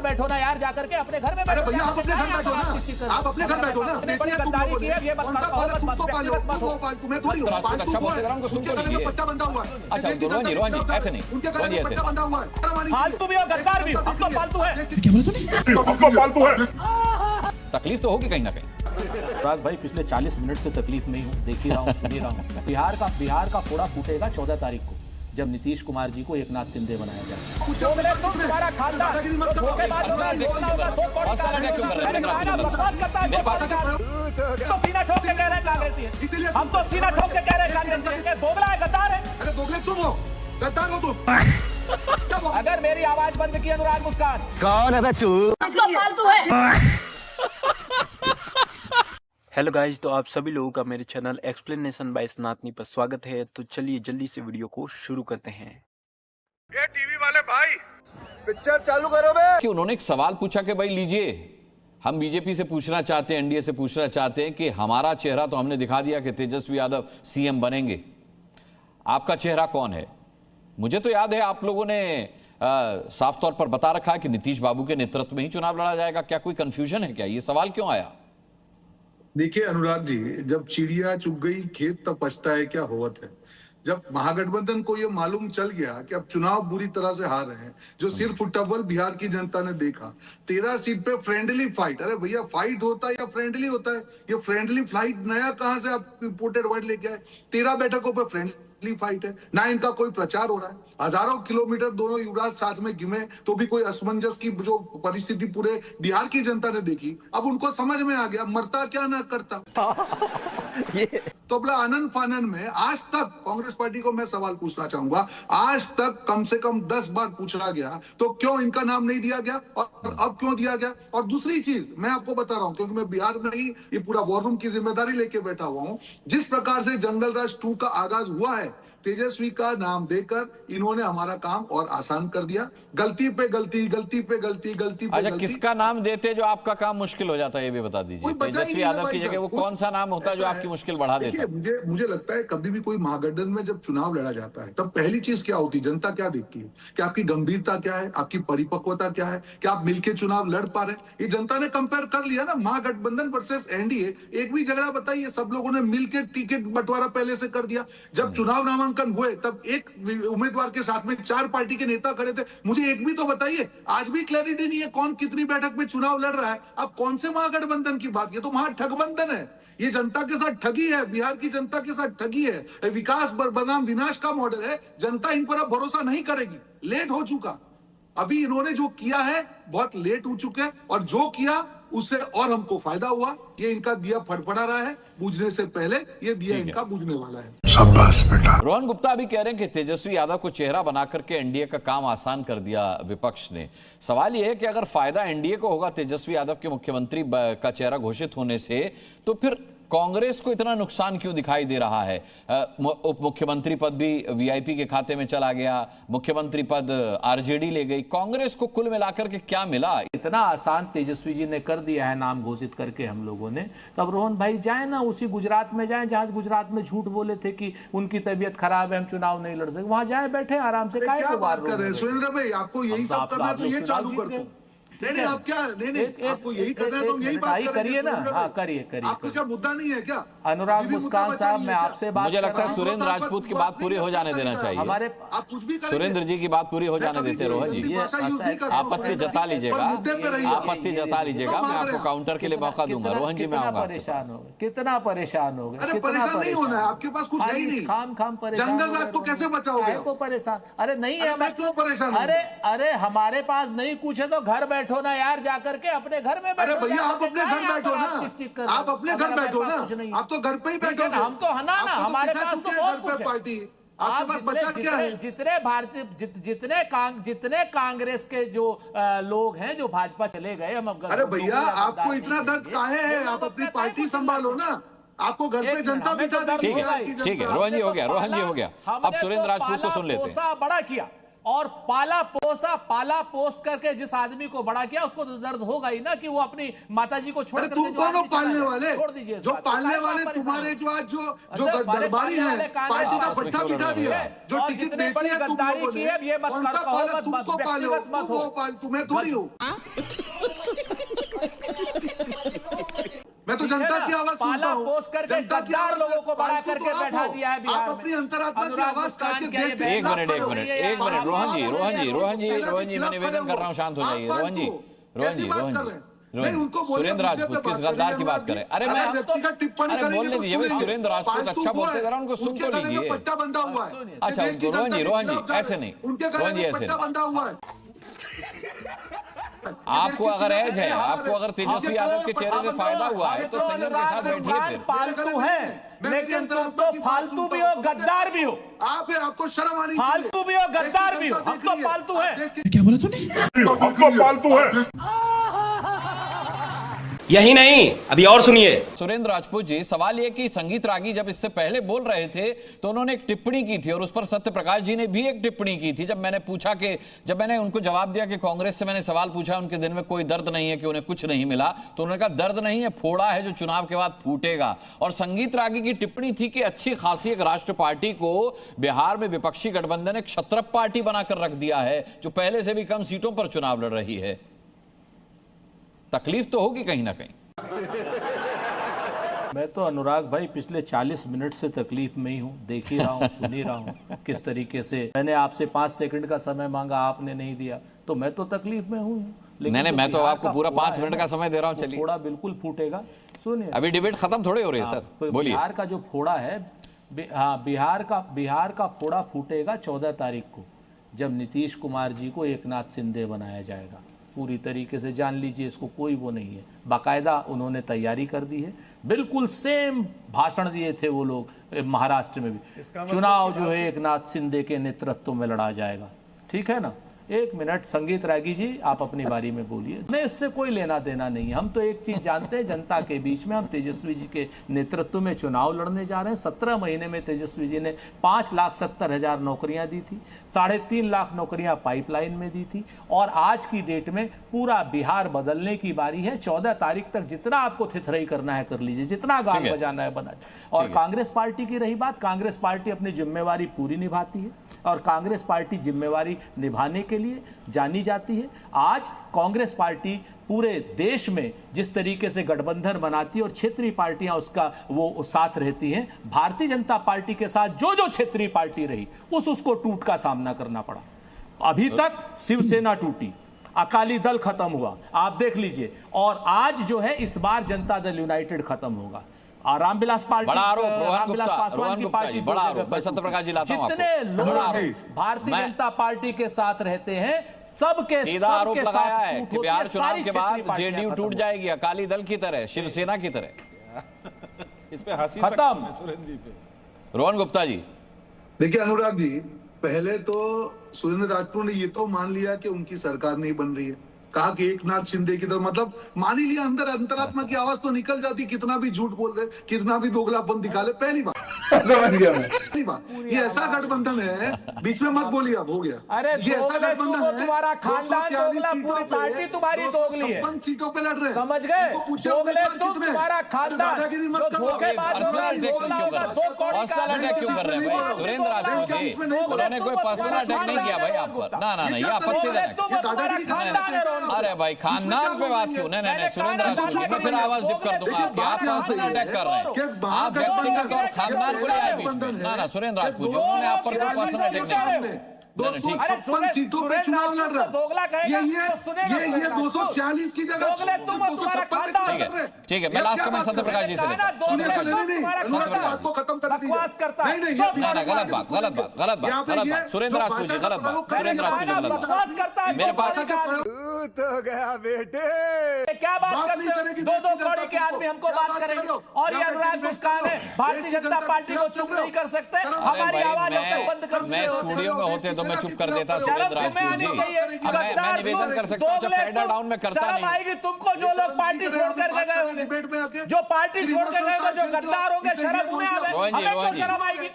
घर बैठो ना यार, जाकर के अपने घर में। अरे भैया आप अपने घर बैठो ना, आप अपने घर बैठो ना। गद्दारी की है ये मत करो, तुम्हें थोड़ी पट्टा बंधा हुआ है। अच्छा रोहन जी ऐसे नहीं, उनके घर में पट्टा बंधा हुआ है। फालतू भी और गद्दार भी, हम तो फालतू है। क्या बोले तूने? हम तो फालतू है। तकलीफ तो होगी कहीं ना कहीं। राज भाई पिछले 40 मिनट से तकलीफ में ही हूँ, देख ही रहा हूँ, सुन ही रहा हूँ। बिहार का फोड़ा फूटेगा 14 तारीख को, जब नीतीश कुमार जी को एकनाथ शिंदे बनाया जाए। तुम्हारा खानदान तो सीना ठोक के कह रहे हैं कांग्रेसी है, हम तो सीना ठोक के कह रहे हैं कांग्रेसी है, दोगला है, गद्दार है। अरे दोगले तुम हो, गद्दार हो तुम। अगर मेरी आवाज बंद की अनुराग मुस्कान, कौन है तू? तो फालतू है। हेलो गाइज, तो आप सभी लोगों का मेरे चैनल एक्सप्लेनेशन बाय सनातनी पर स्वागत है। तो चलिए जल्दी से वीडियो को शुरू करते हैं। ये टीवी वाले भाई पिक्चर चालू करो बे। कि उन्होंने एक सवाल पूछा कि भाई लीजिए, हम बीजेपी से पूछना चाहते हैं, एनडीए से पूछना चाहते हैं कि हमारा चेहरा तो हमने दिखा दिया कि तेजस्वी यादव सीएम बनेंगे, आपका चेहरा कौन है? मुझे तो याद है आप लोगों ने साफ तौर पर बता रखा है कि नीतीश बाबू के नेतृत्व में ही चुनाव लड़ा जाएगा। क्या कोई कंफ्यूजन है क्या? ये सवाल क्यों आया? देखिए अनुराग जी, जब चिड़िया चुग गई खेत तब पछता है क्या होवत है। जब महागठबंधन को ये मालूम चल गया कि अब चुनाव बुरी तरह से हार रहे हैं, जो सिर्फ फुटबॉल बिहार की जनता ने देखा, 13 सीट पे फ्रेंडली फाइट। अरे भैया फाइट होता है या फ्रेंडली होता है? ये फ्रेंडली फाइट नया कहां से आप इंपोर्टेड वर्ड लेके आए? 13 बैठकों पे फ्रेंडली फाइट है ना, इनका कोई प्रचार हो रहा है। हजारों किलोमीटर दोनों युवराज साथ में घूमे तो भी कोई असमंजस की जो परिस्थिति पूरे बिहार की जनता ने देखी, अब उनको समझ में आ गया मरता क्या ना करता। तो अपना आनंद फानन में आज तक कांग्रेस पार्टी को मैं सवाल पूछना चाहूंगा, आज तक कम से कम 10 बार पूछा गया तो क्यों इनका नाम नहीं दिया गया और अब क्यों दिया गया? और दूसरी चीज मैं आपको बता रहा हूं, क्योंकि मैं बिहार में ही ये पूरा वॉर रूम की जिम्मेदारी लेके बैठा हुआ हूं, जिस प्रकार से जंगल राज 2 का आगाज हुआ है, तेजस्वी का नाम देकर इन्होंने हमारा काम और आसान कर दिया। गलती पे गलती, गलती पे गलती, गलती पे अच्छा गलती। किसका नाम देते जो आपका काम मुश्किल हो जाता है, ये भी बता दीजिए। तेजस्वी यादव की जगह वो कौन सा नाम होता है जो आपकी मुश्किल बढ़ा देता है? मुझे लगता है कभी भी कोई महागठबंधन में जब चुनाव लड़ा जाता है तब पहली चीज क्या होती है, जनता क्या देखती है कि आपकी गंभीरता क्या है, आपकी परिपक्वता क्या है, क्या आप मिलकर चुनाव लड़ पा रहे हैं। ये जनता ने कंपेयर कर लिया ना, महागठबंधन वर्सेस एनडीए। एक भी झगड़ा बताइए, सब लोगों ने मिलकर टिकट बंटवारा पहले से कर दिया। जब चुनाव नामांकन हुए तब एक उम्मीदवार के साथ में 4 पार्टी के नेता खड़े थे। मुझे एक भी तो बताइए, आज भी क्लैरिटी नहीं है कौन कितनी बैठक में चुनाव लड़ रहा है। अब कौन से महागठबंधन की बात? ये तो महाठगबंधन है। ये जनता के साथ ठगी है, बिहार की जनता के साथ ठगी है। विकास बनाम विनाश का मॉडल है। जनता इन पर अब भरोसा नहीं करेगी, लेट हो चुका। अभी इन्होंने जो किया है बहुत लेट हो चुके हैं, और जो किया उससे और हमको फायदा हुआ। ये इनका दिया फड़फड़ा रहा है, बुझने से पहले ये दिया इनका बुझने वाला है। शाबाश बेटा। रोहन गुप्ता अभी कह रहे हैं कि तेजस्वी यादव को चेहरा बना करके एनडीए का काम आसान कर दिया विपक्ष ने। सवाल यह है कि अगर फायदा एनडीए को होगा तेजस्वी यादव के मुख्यमंत्री का चेहरा घोषित होने से, तो फिर कांग्रेस को इतना नुकसान क्यों दिखाई दे रहा है? उप मुख्यमंत्री पद भी वीआईपी के खाते में चला गया, मुख्यमंत्री पद आरजेडी ले गई, कांग्रेस को कुल मिलाकर के क्या मिला? इतना आसान तेजस्वी जी ने कर दिया है नाम घोषित करके हम लोगों ने। तब रोहन भाई जाए ना उसी गुजरात में जाए जहां गुजरात में झूठ बोले थे कि उनकी तबीयत खराब है, हम चुनाव नहीं लड़ सकते, वहां जाए बैठे आराम से। क्या बात कर रहे हैं सुरेंद्र भाई? आपको यही सब करना है तो ये चालू कर दो। नहीं आप क्या नहीं आपको यही करना है तो यही बात करिए ना। हाँ करिए। आपको क्या मुद्दा नहीं है क्या? अनुराग मुस्कान साहब, मैं आपसे बात, मुझे लगता है सुरेंद्र राजपूत की बात पूरी हो जाने देना चाहिए। हमारे आप कुछ भी सुरेंद्र जी की बात पूरी हो जाने देते रोहन जी। आपत्ति जता लीजिएगा, आपत्ति जता लीजिएगा, मैं आपको काउंटर के लिए मौका दूंगा। रोहन जी मैं आऊंगा। परेशान हो गए, कितना परेशान हो गए। अरे परेशान नहीं होना है, आपके पास कुछ है ही नहीं। खाम परेशान। जंगल राज को कैसे बचाओगे? को परेशान? अरे नहीं है, मैं क्यों परेशान? अरे हमारे पास नहीं कुछ है तो घर बैठो ना यार, जाकर के अपने घर में बैठो। अरे भैया आप अपने घर बैठो ना, आप अपने घर बैठो ना, आप तो घर पे ही बैठो। हम तो है ना, हमारे पास तो बहुत कुछ है। पार्टी आपके पास बचा क्या है? जितने भारतीय जितने कांग्रेस के जो लोग हैं जो भाजपा चले गए, हम अरे भैया आपको इतना दर्द काहे है? आप अपनी पार्टी संभालो ना, आपको घर पे जनता बिठा देगी। ठीक है रोहन जी हो गया, रोहन जी हो गया। अब सुरेंद्र राजपूत को सुन लेते हैं। बड़ा किया और पाला पोस करके जिस आदमी को बड़ा किया उसको तो दर्द होगा ही ना कि वो अपनी माताजी को छोड़ अरे तुम कौन हो पालने वाले? छोड़ दीजिए जो पालने वाले तुम्हारे जो आज जो दरबारी है, पार्टी का पट्टा बिठा दिया, जो टिकट बेची है तुम लोगों ने, ये मत कौन सा करो, पाला? मत तुमको पालो, मत हो। तुम्हें थोड़ी हो। मैं तो जनता की आवाज सुनता हूँ, पोस करके जनता की गद्दार आवाज लोगों को बड़ा फालतू करके तो आप बैठा हो। दिया है बिहार आप में। अपनी अंतरात्मा की अनुराग आवाज मुस्कान करके क्या ये देश के एक खिलाफ मिनट खड़े हो। रोहन जी, मैं निवेदन कर रहा हूं, शांत हो जाइए। रोहन जी, सुरेंद्र राजपूत किस गद्दार की बात करें? अरे मैं अरे बोलने दीजिए भाई, सुरेंद्र राजपूत अच्छा बोलते जरा उनको सुन तो लीजिए। पट्टा बंधा हुआ है। अच्छा उनको रोहन जी ऐसे नहीं, रोहन जी ऐसे नहीं। बंधा हुआ है। आपको अगर एज है, आपको अगर तेजस्वी यादव के चेहरे से फायदा हुआ है तो संयम के साथ बैठिए फिर। फालतू है, लेकिन तुम तो फालतू भी हो, गद्दार भी हो। आपको शर्म आनी चाहिए। फालतू भी हो, गद्दार भी हो। हम तो फालतू हैं। हमको पालतू है। यही नहीं, अभी और सुनिए। सुरेंद्र राजपूत जी, सवाल यह कि संगीत रागी जब इससे पहले बोल रहे थे तो उन्होंने एक टिप्पणी की थी और उस पर सत्य प्रकाश जी ने भी एक टिप्पणी की थी। जब मैंने उनको जवाब दिया कि कांग्रेस से मैंने सवाल पूछा, उनके दिन में कोई दर्द नहीं है कि उन्हें कुछ नहीं मिला, तो उन्होंने कहा दर्द नहीं है, फोड़ा है जो चुनाव के बाद फूटेगा। और संगीत रागी की टिप्पणी थी कि अच्छी खासी एक राष्ट्र पार्टी को बिहार में विपक्षी गठबंधन एक क्षत्रप पार्टी बनाकर रख दिया है जो पहले से भी कम सीटों पर चुनाव लड़ रही है। तकलीफ तो होगी कहीं ना कहीं। मैं तो अनुराग भाई पिछले 40 मिनट से तकलीफ में ही हूँ, देख ही रहा हूँ, सुन ही रहा हूँ किस तरीके से मैंने आपसे 5 सेकंड का समय मांगा, आपने नहीं दिया, तो मैं तो तकलीफ में हूँ। नहीं, मैं तो आपको पूरा 5 मिनट का समय दे रहा हूँ। चलिए, फोड़ा बिल्कुल फूटेगा। सुनिए, अभी डिबेट खत्म थोड़े हो रही है सर, बोलिए। बिहार का जो फोड़ा है, बिहार का फोड़ा फूटेगा 14 तारीख को, जब नीतीश कुमार जी को एकनाथ शिंदे बनाया जाएगा। पूरी तरीके से जान लीजिए, इसको कोई वो नहीं है, बाकायदा उन्होंने तैयारी कर दी है। बिल्कुल सेम भाषण दिए थे वो लोग महाराष्ट्र में भी। चुनाव जो है एकनाथ शिंदे के नेतृत्व में लड़ा जाएगा। ठीक है ना? 1 मिनट संगीत रागी जी, आप अपनी बारी में बोलिए। हमें इससे कोई लेना देना नहीं है। हम तो एक चीज जानते हैं, जनता के बीच में हम तेजस्वी जी के नेतृत्व में चुनाव लड़ने जा रहे हैं। 17 महीने में तेजस्वी जी ने 5,70,000 नौकरियां दी थी, 3.5 लाख नौकरियां पाइपलाइन में दी थी, और आज की डेट में पूरा बिहार बदलने की बारी है। 14 तारीख तक जितना आपको थिथरई करना है कर लीजिए, जितना गान बजाना है बना। और कांग्रेस पार्टी की रही बात, कांग्रेस पार्टी अपनी जिम्मेवारी पूरी निभाती है और कांग्रेस पार्टी जिम्मेवारी निभाने के लिए जानी जाती है। आज कांग्रेस पार्टी पूरे देश में जिस तरीके से गठबंधन बनाती है और क्षेत्रीय पार्टियां उसका वो साथ रहती हैं, भारतीय जनता पार्टी के साथ जो जो क्षेत्रीय पार्टी रही उसको टूट का सामना करना पड़ा। अभी तक शिवसेना टूटी, अकाली दल खत्म हुआ, आप देख लीजिए, और आज जो है इस बार जनता दल यूनाइटेड खत्म होगा। रामविलास पार्टी, बड़ा आरोप, रामविलास पासवान की पार्टी, बड़ा आरोप। मैं सत्य प्रकाश जी लाता हूं आपको। जितने लोग भारतीय जनता पार्टी के साथ रहते हैं, सबके सीधा आरोप लगाया है कि बिहार चुनाव के बाद क्षेत्रीय जेडीयू पार्टियां टूट जाएगी, अकाली दल की तरह, शिवसेना की तरह। इस पे हंसी खत्म। सुरेंद्र जी पे। रोहन गुप्ता जी, देखिए अनुराग जी, पहले तो सुरेंद्र राजपूत ने ये तो मान लिया कि उनकी सरकार नहीं बन रही है। कहा कि एकनाथ शिंदे की तरह, मतलब मान ही लिया, अंदर अंतरात्मा की आवाज तो निकल जाती, कितना भी झूठ बोल रहे, कितना भी दोगलापन दिखा ले। पहली बात समझ गया मैं। पहली बात, ये ऐसा गठबंधन है, बीच में मत बोलिए, अब हो गया। अरे ये ऐसा गठबंधन है, तुम्हारा खानदान दोगला, पूरी पार्टी तुम्हारी दोगली है। 256 सीटों पे लड़ रहे हैं, समझ गए? दोगले तुम, तुम्हारा खानदान दादागिरी मत जो करो। धोखेबाज होगा, दोगला होगा, 2 कौड़ी का पर्सनल अटैक क्यों कर रहे हैं भाई? सुरेंद्र राजपूत जी, उन्होंने कोई पर्सनल अटैक नहीं किया भाई आप पर। ना, ये आपत्तिजनक। अरे भाई, खानदान पे बात क्यों? नहीं, सुरेंद्र राजपूत जी, मैं फिर आवाज डिप कर दूंगा आपकी। आप पर्सनल अटैक कर रहे हैं, आप व्यक्तिगत और खानदान को ले आए बीच में। ना, सुरेंद्र राजपूत जी, उन्होंने आप पर कोई पर्सनल अटैक नहीं किया। 256 सीटों पे चुनाव लड़ रहा है। ये 246 की जगह 256। ठीक है, मैं लास्ट में सत्य प्रकाश जी से लेता हूं। बात को खत्म कर दीजिए। नहीं, गलत बात। सुरेंद्र राजपूत जी, गलत बात। सुरेंद्र राजपूत जी, गलत बात। मेरे पास तो गया बेटे। क्या बात करते हो? 2 कौड़ी के आदमी हमको बात करेंगे, और ये अनुराग मुस्कान है, भारतीय जनता पार्टी को चुप नहीं कर सकते। हमारी आवाज बंद कर मैं स्टूडियो में होते तो मैं चुप कर देता सुरेंद्र राजपूत जी। मैं निवेदन कर सकता हूं, फेडर डाउन में करता नहीं। आएगी तुमको, जो लोग पार्टी छोड़ करके गए होंगे, जो पार्टी छोड़ के गए, जो गद्दार होंगे, शर्म उन्हें आ गए, हमें क्यों शर्म आएगी?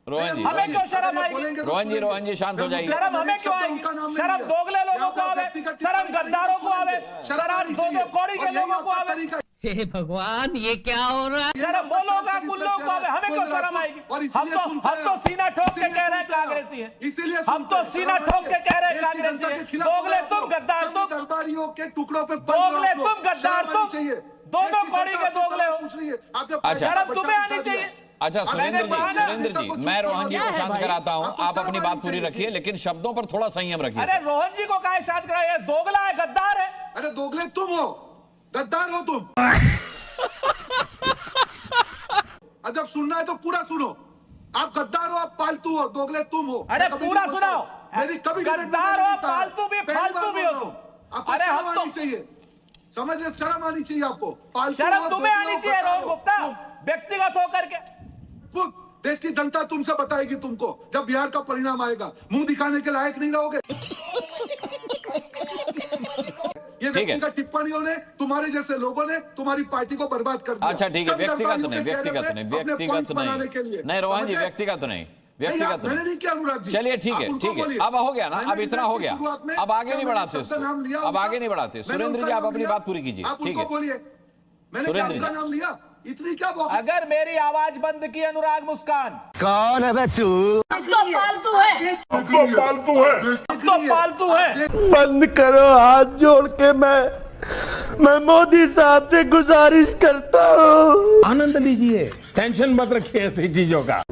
रोहन जी, हमें क्यों शर्म आएगी? बोलेंगे तो रोहन जी शांत हो जाइए। शर्म हमें क्यों आएगी? शर्म दोगले लोगों को आवे, शर्म गद्दारों को आवे, शर्म दो कौड़ी के लोगों को आवे। हे भगवान, ये क्या हो रहा है? शर्म वो लोग गुल्लों को आवे, हमें क्यों शर्म आएगी? हम तो सीना ठोक के कह रहे हैं कांग्रेसी है। इसीलिए हम तो सीना ठोक के कह रहे हैं कांग्रेसी है। दोगले तुम, गद्दार तुम, दरबारियों के टुकड़ों पे दोगले तुम, गद्दार तुम, दोनों कौड़ी के दोगले हो। अच्छा। शर्म तुम्हें आनी चाहिए। अच्छा सुरेंद्र जी, मैं रोहन जी को शांत कराता हूं, आप अपनी बात पूरी रखिए, लेकिन शब्दों पर थोड़ा संयम रखिए। अरे रोहन जी को काहे शांत कराया? दोगला है, गद्दार है। अरे दोगले तुम हो, गद्दार हो तुम। जब सुनना है तो पूरा सुनो। आप गद्दार हो, आप पालतू हो, दोगले तुम हो। अरे पूरा सुनाओ। मेरी कभी गद्दार हो, पालतू भी, फालतू भी हो तुम। आपको अरे शर्म हम आनी तो, चाहिए, समझ रहे? शर्म आनी चाहिए आपको। पालतू शर्म हो, तुम्हें दोगले आनी हो, चाहिए गद्दार रोहन हो। गुप्ता, व्यक्तिगत होकर के। तुम देश की जनता तुमसे बताएगी तुमको, जब बिहार का परिणाम आएगा। मुंह दिखाने के लायक नहीं रहोगे। ये ठीक है। व्यक्तिगत टिप्पणियों ने, तुम्हारे जैसे लोगों ने तुम्हारी पार्टी को बर्बाद कर दिया। अच्छा ठीक है, सब व्यक्तिगत दरबारियों नहीं, के चेहरे व्यक्तिगत पे नहीं, अपने व्यक्तिगत points बनाने के लिए। नहीं रोहन जी, समझे? व्यक्तिगत नहीं, नहीं, व्यक्तिगत मैंने नहीं। नहीं किया अनुराग जी। चलिए ठीक आप है, उनको ठीक है, बोलिए। अब हो गया ना, मैंने अब इतना हो गया, शुरुआत में अब आगे क्या नहीं मैंने बढ़ाते सबका नाम लिया इसको, अब उनका? आगे नहीं बढ़ाते। मैंने सुरेंद्र उनका जी, आप नाम अपनी लिया। बात पूरी कीजिए। आप ठीक उनको है बोलिए, मैंने क्या सुरेंद्र उनका जी। नाम लिया? इतनी क्या बात? अगर मेरी आवाज बंद की अनुराग मुस्कान, कौन है बे तू? तो पालतू है। बंद करो हाथ जोड़ के, मैं मोदी साहब से गुजारिश करता हूँ। आनंद लीजिए, टेंशन मत रखिए ऐसी चीजों का।